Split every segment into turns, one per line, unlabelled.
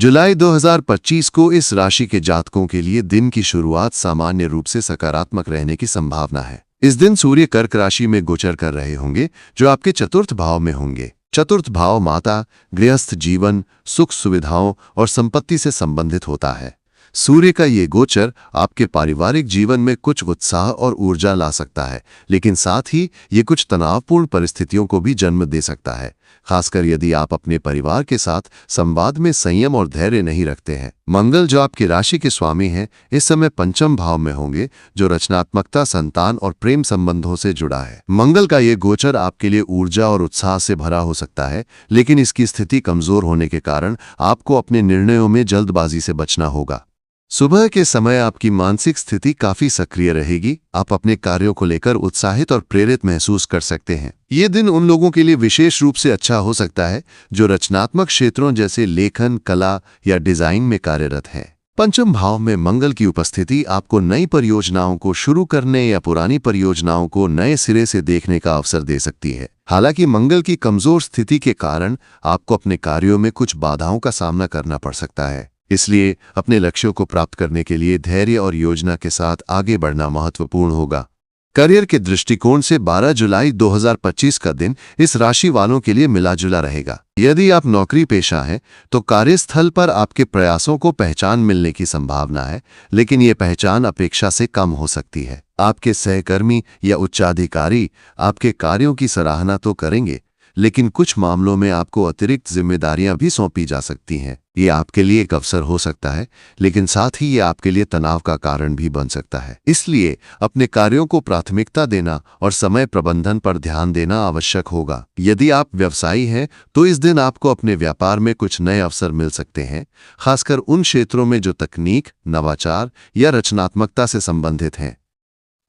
जुलाई 2025 को इस राशि के जातकों के लिए दिन की शुरुआत सामान्य रूप से सकारात्मक रहने की संभावना है। इस दिन सूर्य कर्क राशि में गोचर कर रहे होंगे, जो आपके चतुर्थ भाव में होंगे। चतुर्थ भाव माता, गृहस्थ जीवन, सुख सुविधाओं और संपत्ति से संबंधित होता है। सूर्य का ये गोचर आपके पारिवारिक जीवन में कुछ उत्साह और ऊर्जा ला सकता है, लेकिन साथ ही ये कुछ तनावपूर्ण परिस्थितियों को भी जन्म दे सकता है, खासकर यदि आप अपने परिवार के साथ संवाद में संयम और धैर्य नहीं रखते हैं। मंगल, जो आपकी राशि के स्वामी हैं, इस समय पंचम भाव में होंगे, जो रचनात्मकता, संतान और प्रेम संबंधों से जुड़ा है। मंगल का ये गोचर आपके लिए ऊर्जा और उत्साह से भरा हो सकता है, लेकिन इसकी स्थिति कमजोर होने के कारण आपको अपने निर्णयों में जल्दबाजी से बचना होगा। सुबह के समय आपकी मानसिक स्थिति काफी सक्रिय रहेगी। आप अपने कार्यों को लेकर उत्साहित और प्रेरित महसूस कर सकते हैं। ये दिन उन लोगों के लिए विशेष रूप से अच्छा हो सकता है जो रचनात्मक क्षेत्रों जैसे लेखन, कला या डिजाइन में कार्यरत हैं। पंचम भाव में मंगल की उपस्थिति आपको नई परियोजनाओं को शुरू करने या पुरानी परियोजनाओं को नए सिरे से देखने का अवसर दे सकती है। हालांकि मंगल की कमजोर स्थिति के कारण आपको अपने कार्यों में कुछ बाधाओं का सामना करना पड़ सकता है। इसलिए अपने लक्ष्यों को प्राप्त करने के लिए धैर्य और योजना के साथ आगे बढ़ना महत्वपूर्ण होगा। करियर के दृष्टिकोण से 12 जुलाई 2025 का दिन इस राशि वालों के लिए मिला-जुला रहेगा। यदि आप नौकरी पेशा हैं, तो कार्यस्थल पर आपके प्रयासों को पहचान मिलने की संभावना है, लेकिन ये पहचान अपेक्षा से कम हो सकती है। आपके सहकर्मी या उच्चाधिकारी आपके कार्यों की सराहना तो करेंगे, लेकिन कुछ मामलों में आपको अतिरिक्त जिम्मेदारियां भी सौंपी जा सकती हैं। ये आपके लिए एक अवसर हो सकता है, लेकिन साथ ही ये आपके लिए तनाव का कारण भी बन सकता है। इसलिए अपने कार्यों को प्राथमिकता देना और समय प्रबंधन पर ध्यान देना आवश्यक होगा। यदि आप व्यवसायी हैं, तो इस दिन आपको अपने व्यापार में कुछ नए अवसर मिल सकते हैं, खासकर उन क्षेत्रों में जो तकनीक, नवाचार या रचनात्मकता से संबंधित हैं।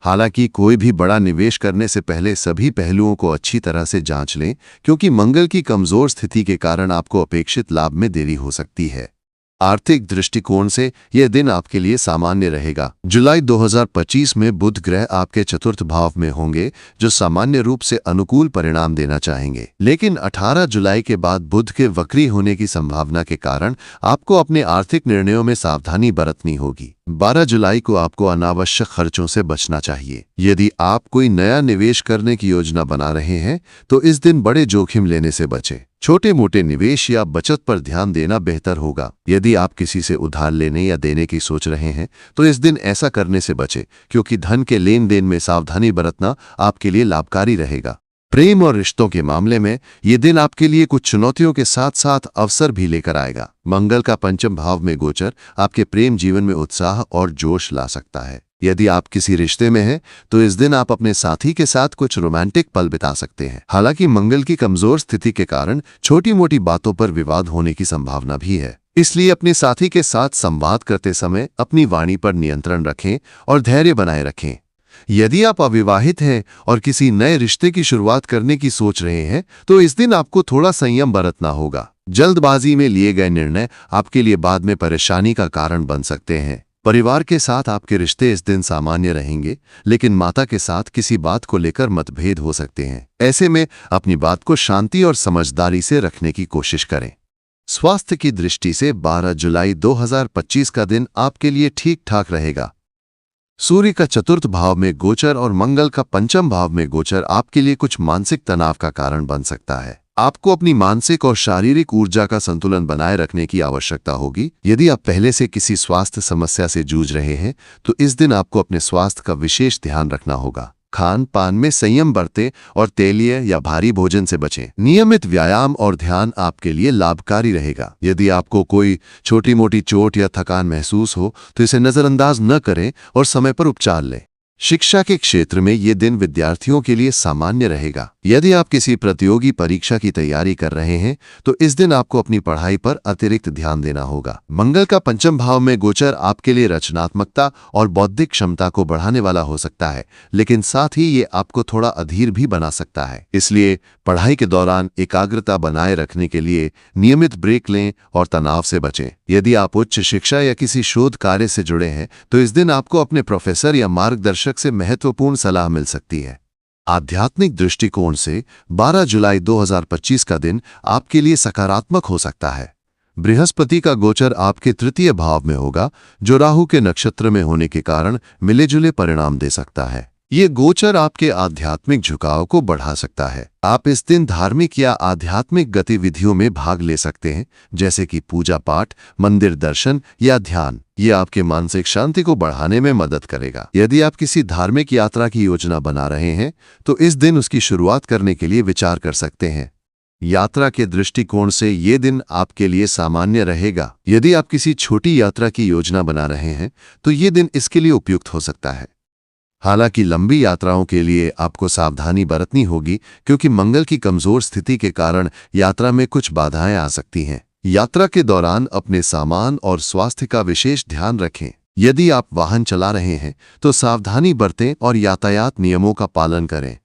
हालांकि कोई भी बड़ा निवेश करने से पहले सभी पहलुओं को अच्छी तरह से जांच लें, क्योंकि मंगल की कमजोर स्थिति के कारण आपको अपेक्षित लाभ में देरी हो सकती है। आर्थिक दृष्टिकोण से यह दिन आपके लिए सामान्य रहेगा। जुलाई 2025 में बुध ग्रह आपके चतुर्थ भाव में होंगे, जो सामान्य रूप से अनुकूल परिणाम देना चाहेंगे। लेकिन 18 जुलाई के बाद बुध के वक्री होने की संभावना के कारण आपको अपने आर्थिक निर्णयों में सावधानी बरतनी होगी। 12 जुलाई को आपको अनावश्यक खर्चों से बचना चाहिए। यदि आप कोई नया निवेश करने की योजना बना रहे हैं, तो इस दिन बड़े जोखिम लेने से बचें। छोटे मोटे निवेश या बचत पर ध्यान देना बेहतर होगा। यदि आप किसी से उधार लेने या देने की सोच रहे हैं, तो इस दिन ऐसा करने से बचें, क्योंकि धन के लेन देन में सावधानी बरतना आपके लिए लाभकारी रहेगा। प्रेम और रिश्तों के मामले में ये दिन आपके लिए कुछ चुनौतियों के साथ साथ अवसर भी लेकर आएगा। मंगल का पंचम भाव में गोचर आपके प्रेम जीवन में उत्साह और जोश ला सकता है। यदि आप किसी रिश्ते में हैं, तो इस दिन आप अपने साथी के साथ कुछ रोमांटिक पल बिता सकते हैं। हालांकि मंगल की कमजोर स्थिति के कारण छोटी मोटी बातों पर विवाद होने की संभावना भी है। इसलिए अपने साथी के साथ संवाद करते समय अपनी वाणी पर नियंत्रण रखें और धैर्य बनाए रखें। यदि आप अविवाहित हैं और किसी नए रिश्ते की शुरुआत करने की सोच रहे हैं, तो इस दिन आपको थोड़ा संयम बरतना होगा। जल्दबाजी में लिए गए निर्णय आपके लिए बाद में परेशानी का कारण बन सकते हैं। परिवार के साथ आपके रिश्ते इस दिन सामान्य रहेंगे, लेकिन माता के साथ किसी बात को लेकर मतभेद हो सकते हैं। ऐसे में अपनी बात को शांति और समझदारी से रखने की कोशिश करें। स्वास्थ्य की दृष्टि से 12 जुलाई 2025 का दिन आपके लिए ठीक ठाक रहेगा। सूर्य का चतुर्थ भाव में गोचर और मंगल का पंचम भाव में गोचर आपके लिए कुछ मानसिक तनाव का कारण बन सकता है। आपको अपनी मानसिक और शारीरिक ऊर्जा का संतुलन बनाए रखने की आवश्यकता होगी। यदि आप पहले से किसी स्वास्थ्य समस्या से जूझ रहे हैं, तो इस दिन आपको अपने स्वास्थ्य का विशेष ध्यान रखना होगा। खान पान में संयम बरतें और तेलीय या भारी भोजन से बचें। नियमित व्यायाम और ध्यान आपके लिए लाभकारी रहेगा। यदि आपको कोई छोटी मोटी चोट या थकान महसूस हो, तो इसे नजरअंदाज न करें और समय पर उपचार लें। शिक्षा के क्षेत्र में ये दिन विद्यार्थियों के लिए सामान्य रहेगा। यदि आप किसी प्रतियोगी परीक्षा की तैयारी कर रहे हैं, तो इस दिन आपको अपनी पढ़ाई पर अतिरिक्त ध्यान देना होगा। मंगल का पंचम भाव में गोचर आपके लिए रचनात्मकता और बौद्धिक क्षमता को बढ़ाने वाला हो सकता है, लेकिन साथ ही ये आपको थोड़ा अधीर भी बना सकता है। इसलिए पढ़ाई के दौरान एकाग्रता बनाए रखने के लिए नियमित ब्रेक लें और तनाव से बचें। यदि आप उच्च शिक्षा या किसी शोध कार्य से जुड़े हैं, तो इस दिन आपको अपने प्रोफेसर या मार्गदर्शक से महत्वपूर्ण सलाह मिल सकती है। आध्यात्मिक दृष्टिकोण से 12 जुलाई 2025 का दिन आपके लिए सकारात्मक हो सकता है। बृहस्पति का गोचर आपके तृतीय भाव में होगा, जो राहु के नक्षत्र में होने के कारण मिले-जुले परिणाम दे सकता है। ये गोचर आपके आध्यात्मिक झुकाव को बढ़ा सकता है। आप इस दिन धार्मिक या आध्यात्मिक गतिविधियों में भाग ले सकते हैं, जैसे कि पूजा पाठ, मंदिर दर्शन या ध्यान। ये आपके मानसिक शांति को बढ़ाने में मदद करेगा। यदि आप किसी धार्मिक यात्रा की योजना बना रहे हैं, तो इस दिन उसकी शुरुआत करने के लिए विचार कर सकते हैं। यात्रा के दृष्टिकोण से ये दिन आपके लिए सामान्य रहेगा। यदि आप किसी छोटी यात्रा की योजना बना रहे हैं, तो ये दिन इसके लिए उपयुक्त हो सकता है। हालांकि लंबी यात्राओं के लिए आपको सावधानी बरतनी होगी, क्योंकि मंगल की कमजोर स्थिति के कारण यात्रा में कुछ बाधाएं आ सकती हैं। यात्रा के दौरान अपने सामान और स्वास्थ्य का विशेष ध्यान रखें। यदि आप वाहन चला रहे हैं, तो सावधानी बरतें और यातायात नियमों का पालन करें।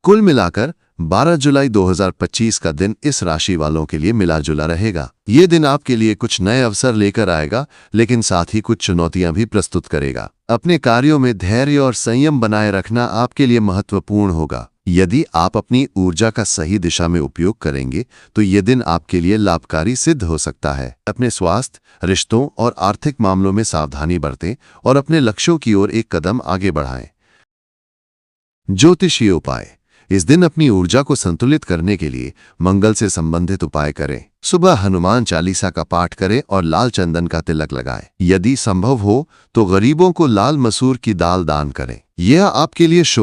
कुल मिलाकर 12 जुलाई 2025 का दिन इस राशि वालों के लिए मिला जुला रहेगा। ये दिन आपके लिए कुछ नए अवसर लेकर आएगा, लेकिन साथ ही कुछ चुनौतियां भी प्रस्तुत करेगा। अपने कार्यों में धैर्य और संयम बनाए रखना आपके लिए महत्वपूर्ण होगा। यदि आप अपनी ऊर्जा का सही दिशा में उपयोग करेंगे, तो ये दिन आपके लिए लाभकारी सिद्ध हो सकता है। अपने स्वास्थ्य, रिश्तों और आर्थिक मामलों में सावधानी बरतें और अपने लक्ष्यों की ओर एक कदम आगे बढ़ाएं। ज्योतिषीय उपाय। इस दिन अपनी ऊर्जा को संतुलित करने के लिए मंगल से संबंधित उपाय करें। सुबह हनुमान चालीसा का पाठ करें और लाल चंदन का तिलक लगाएं। यदि संभव हो तो गरीबों को लाल मसूर की दाल दान करें। यह आपके लिए शुभ